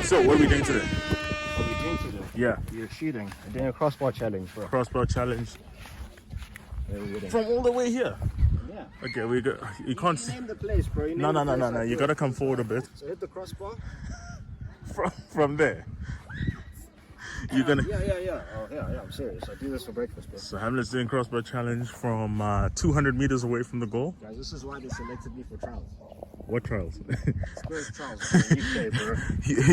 So, what are we doing today? What are we doing today? Yeah. You're cheating. We're doing a crossbar challenge, bro. Crossbar challenge. Where are we getting? From all the way here. Yeah. Okay, we go. You can't see. Name the place, bro. You No, name no, the no, no, place, no. I'll You do gotta it. come forward a bit. So hit the crossbar. From there. You're gonna. Yeah. Oh, yeah. I'm serious. I do this for breakfast, bro. So Hamlet's doing crossbar challenge from 200 meters away from the goal. Guys, this is why they selected me for trials. What trials? Spurs trials in the UK, bro.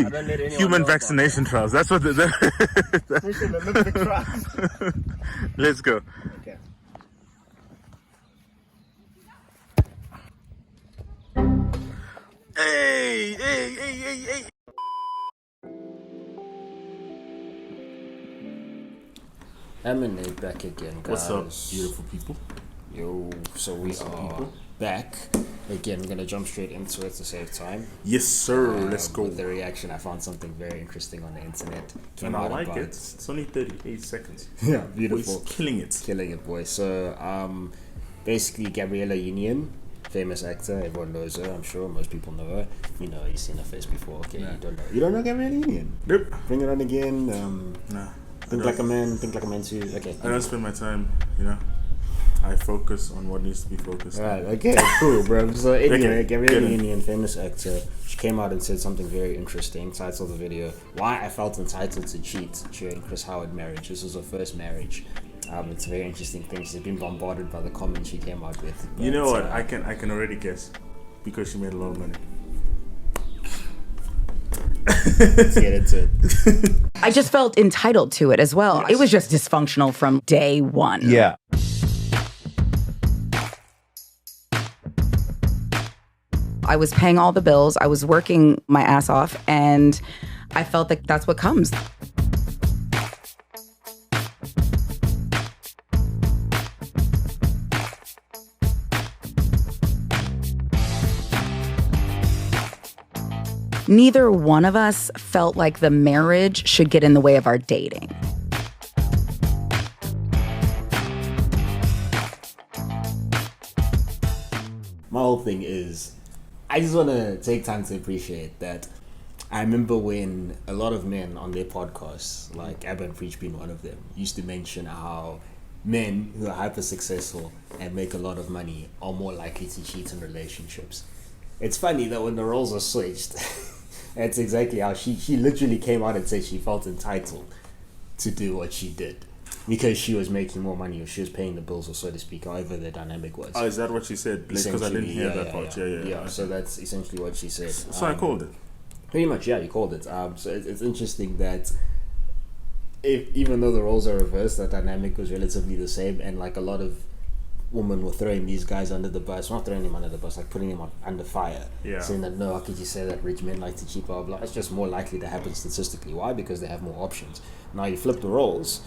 I don't let anyone Human know vaccination trials. That's what. Especially Olympic trials. Let's go. Okay. Hey. I'm in it back again, guys. What's up, beautiful people? Yo, so we are back. Again, we're gonna jump straight into it to save time. Yes, sir. Let's go. With the reaction, I found something very interesting on the internet. And I like it. It's only 38 seconds. Yeah, beautiful. Boy's killing it. Killing it, boy. So, basically, Gabrielle Unions, famous actor. Everyone knows her. I'm sure most people know her. You know, you've seen her face before. Okay, Nah. you don't know. You don't know Gabrielle Unions? Nope. Bring it on again. Nah. Think like a man. Think like a man too. Okay. I don't spend my time, I focus on what needs to be focused on. Right, okay, cool, bro. So anyway, Okay, Gabrielle Unions, famous actor, she came out and said something very interesting. Title of the video: Why I felt entitled to cheat during Chris Howard marriage. This was her first marriage. It's a very interesting thing. She's been bombarded by the comments she came out with. But, You know what? I can already guess because she made a lot of money. Let's get into it. I just felt entitled to it as well. Yes. It was just dysfunctional from day one. Yeah. I was paying all the bills. I was working my ass off, and I felt that that's what comes. Neither one of us felt like the marriage should get in the way of our dating. My whole thing is, I just want to take time to appreciate that. I remember when a lot of men on their podcasts, like Abba and Preach being one of them, used to mention how men who are hyper successful and make a lot of money are more likely to cheat in relationships. It's funny that when the roles are switched, that's exactly how she literally came out and said she felt entitled to do what she did because she was making more money or she was paying the bills, or so to speak, however the dynamic was. Oh, is that what she said? Because I didn't hear that part. Yeah. So that's essentially what she said. So I called it. Pretty much, yeah, you called it. So it's interesting that even though the roles are reversed, the dynamic was relatively the same, and like a lot of women were throwing these guys under the bus, not throwing them under the bus, like putting them under fire, saying that no, how could you say that rich men like to cheat, blah blah. It's just more likely to happen statistically. Why? Because they have more options. Now you flip the roles.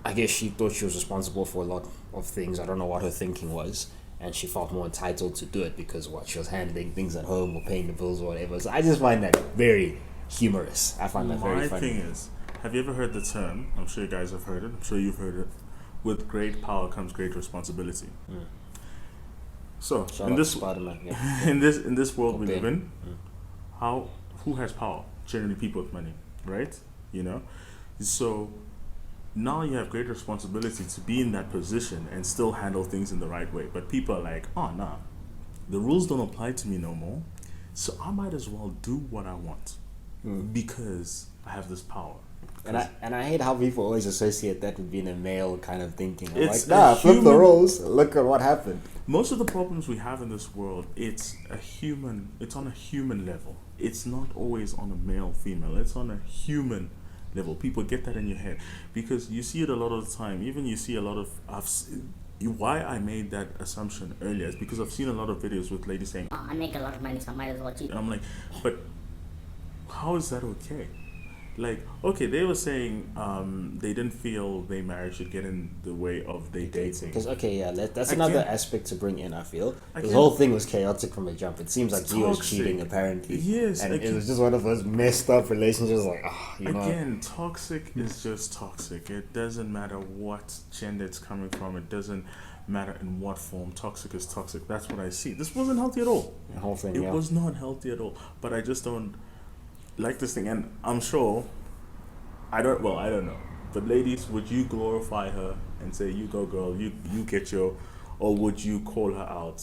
I guess she thought she was responsible for a lot of things. I don't know what her thinking was, and she felt more entitled to do it because she was handling things at home or paying the bills or whatever. So I just find that very humorous. I find that very funny. My thing is, have you ever heard the term? I'm sure you guys have heard it. I'm sure you've heard it. With great power comes great responsibility. So Shout in out this to Spider-Man, yeah. in this world we Okay. live in, who has power? Generally, people with money, right? So now you have great responsibility to be in that position and still handle things in the right way. But people are like, oh nah, the rules don't apply to me no more, so I might as well do what I want because I have this power. And I hate how people always associate that with being a male kind of thinking. I'm It's like, nah, a flip the human- roles. Look at what happened. Most of the problems we have in this world, it's on a human level. It's not always on a male, female. It's on a human level. People get that in your head because you see it a lot of the time. Even you see a lot of, why I made that assumption earlier is because I've seen a lot of videos with ladies saying, I make a lot of money, so I might as well cheat. and I'm like, but how is that okay? Like, okay, they were saying they didn't feel their marriage should get in the way of their dating. Because, okay, yeah, that's I another can't- aspect to bring in, I feel. I This can't- whole thing was chaotic from the jump. It seems like It's he was toxic. cheating, apparently. Yes, And I it can't- was just one of those messed up relationships, like, you know. Again, toxic is just toxic. It doesn't matter what gender it's coming from. It doesn't matter in what form. Toxic is toxic. That's what I see. This wasn't healthy at all. The whole thing, It yeah. was not healthy at all. But I just don't. like this thing, and I'm sure I don't. Well, I don't know. But ladies, would you glorify her and say, "You go, girl. You get your," or would you call her out?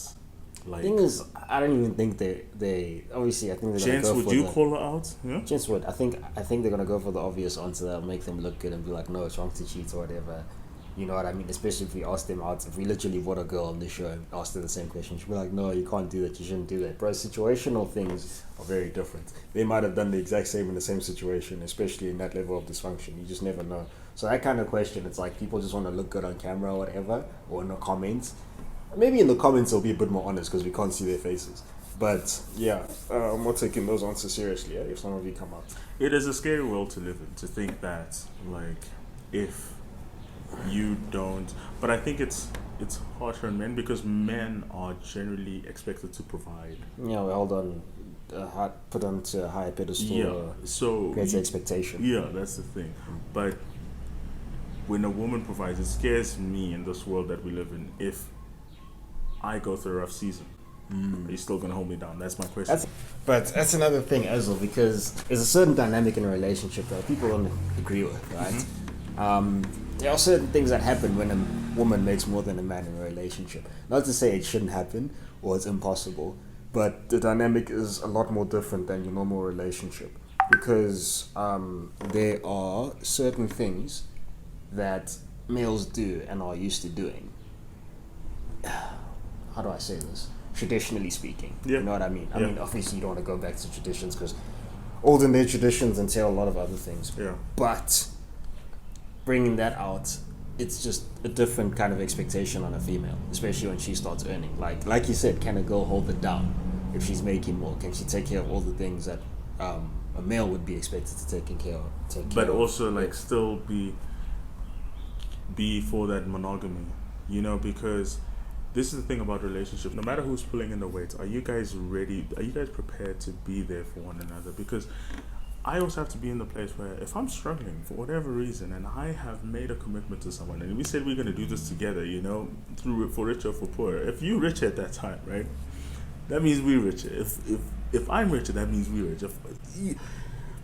Like, Thing is, I don't even think they obviously I think they're gents, gonna go would for you the, call her out? Yeah. gents would. I think they're gonna go for the obvious answer that'll make them look good and be like, no, it's wrong to cheat or whatever. You know what I mean? Especially if we ask them out, if we literally brought a girl on the show and asked her the same question, she'd be like, no, you can't do that, you shouldn't do that. Bro, situational things are very different. They might have done the exact same in the same situation, especially in that level of dysfunction. You just never know. So that kind of question, it's like people just want to look good on camera or whatever, or in the comments. Maybe in the comments they'll be a bit more honest because we can't see their faces. But yeah, I'm not taking those answers seriously, if some of you come up. It is a scary world to live in, to think that, like, if you don't, but I think it's harsher on men because men are generally expected to provide. Yeah, we hold on, put onto a higher pedestal. Yeah, so creates expectation. Yeah, that's the thing. But when a woman provides, it scares me in this world that we live in. If I go through a rough season, are you still gonna hold me down? That's my question. But that's another thing as well, because there's a certain dynamic in a relationship that people don't agree with, right? There are certain things that happen when a woman makes more than a man in a relationship. Not to say it shouldn't happen or it's impossible, but the dynamic is a lot more different than your normal relationship, because there are certain things that males do and are used to doing. How do I say this? Traditionally speaking, you know what I mean? I mean, obviously you don't want to go back to traditions because olden day traditions entail a lot of other things. Yeah. But bringing that out, it's just a different kind of expectation on a female, especially when she starts earning. Like you said, can a girl hold it down if she's making more? Can she take care of all the things that a male would be expected to take care of? But also, like, still be for that monogamy, you know, because this is the thing about relationships. No matter who's pulling in the weight, are you guys ready? Are you guys prepared to be there for one another? Because I also have to be in the place where if I'm struggling for whatever reason and I have made a commitment to someone and we said we're going to do this together, you know, for richer or for poorer. If you richer at that time, right, that means we richer. If I'm richer, that means we richer.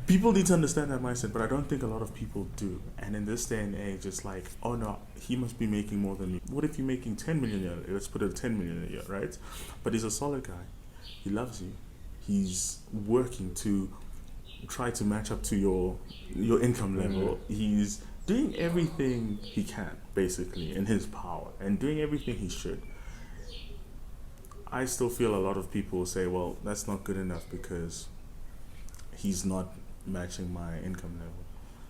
People need to understand that mindset, but I don't think a lot of people do. And in this day and age, it's like, oh no, he must be making more than me. What if you're making 10 million a year? Let's put it at 10 million a year, right? But he's a solid guy. He loves you. He's working to try to match up to your income level. He's doing everything he can, basically, in his power, and doing everything he should. I still feel a lot of people say, well, that's not good enough because he's not matching my income level.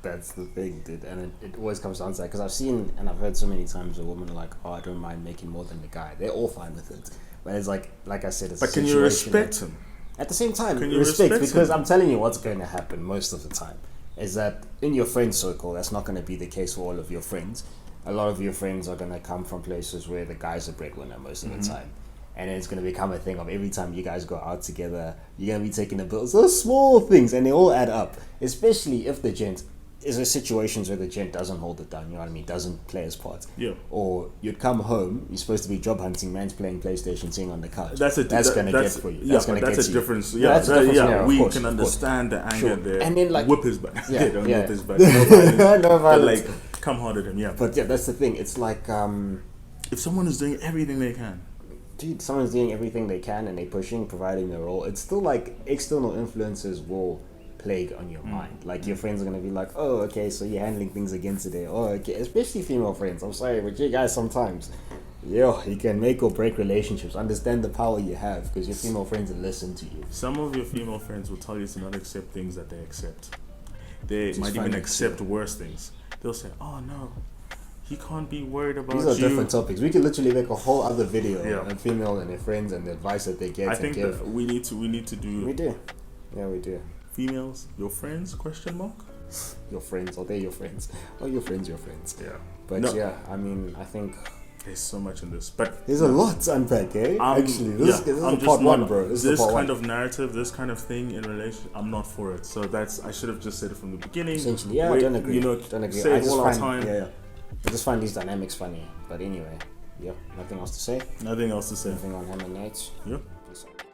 That's the thing, dude, and it always comes down to that, because I've seen and I've heard so many times a woman like, oh, I don't mind making more than the guy. They're all fine with it, but it's like I said, it's but can you respect him? At the same time, can you respect because him? I'm telling you what's going to happen most of the time is that in your friend circle, that's not going to be the case for all of your friends. A lot of your friends are going to come from places where the guy's a breadwinner most of the time. And then it's going to become a thing of every time you guys go out together, you're going to be taking the bills. Those small things, and they all add up. Especially if the gent, is there situations where the gent doesn't hold it down, you know what I mean, doesn't play his part. Yeah. Or you'd come home, you're supposed to be job hunting, man's playing PlayStation, sitting on the couch. That's going to get for you. Yeah, but that's a difference. Yeah, we can understand the anger there. And then, like, whip his back. Yeah, Don't yeah. whip his back. No violence. No violence. But like, come hard at him, yeah. But yeah, that's the thing. It's like, if someone is doing everything they can, dude, someone's doing everything they can and they're pushing, providing their role. It's still like external influences will plague on your mind. Like your friends are gonna be like, oh, okay, so you're handling things again today. Oh, okay, especially female friends. I'm sorry, but you guys sometimes, you can make or break relationships. Understand the power you have because your female friends will listen to you. Some of your female friends will tell you to not accept things that they accept. They might even accept worse things. They'll say, oh no, he can't be worried about you. These are different topics. We could literally make a whole other video on Yeah. female and their friends and the advice that they get. I think that we need to do. We do. Yeah, we do. Females, your friends? Question mark. Your friends, are they your friends? Oh, your friends, your friends. Yeah. But No. yeah, I mean, I think There's so much in this, but there's a lot to unpack, eh? Actually, this is I'm the part just one, not- bro. This This is the part kind one. of narrative, this kind of thing in relation, I'm not for it. So I should have just said it from the beginning. Essentially, yeah, Wait, I don't agree. You know, don't agree. save I just all our find, time. yeah. I just find these dynamics funny. But anyway, yeah, nothing else to say. Nothing else to say. Nothing on Hammer Nights. Yeah. Peace out.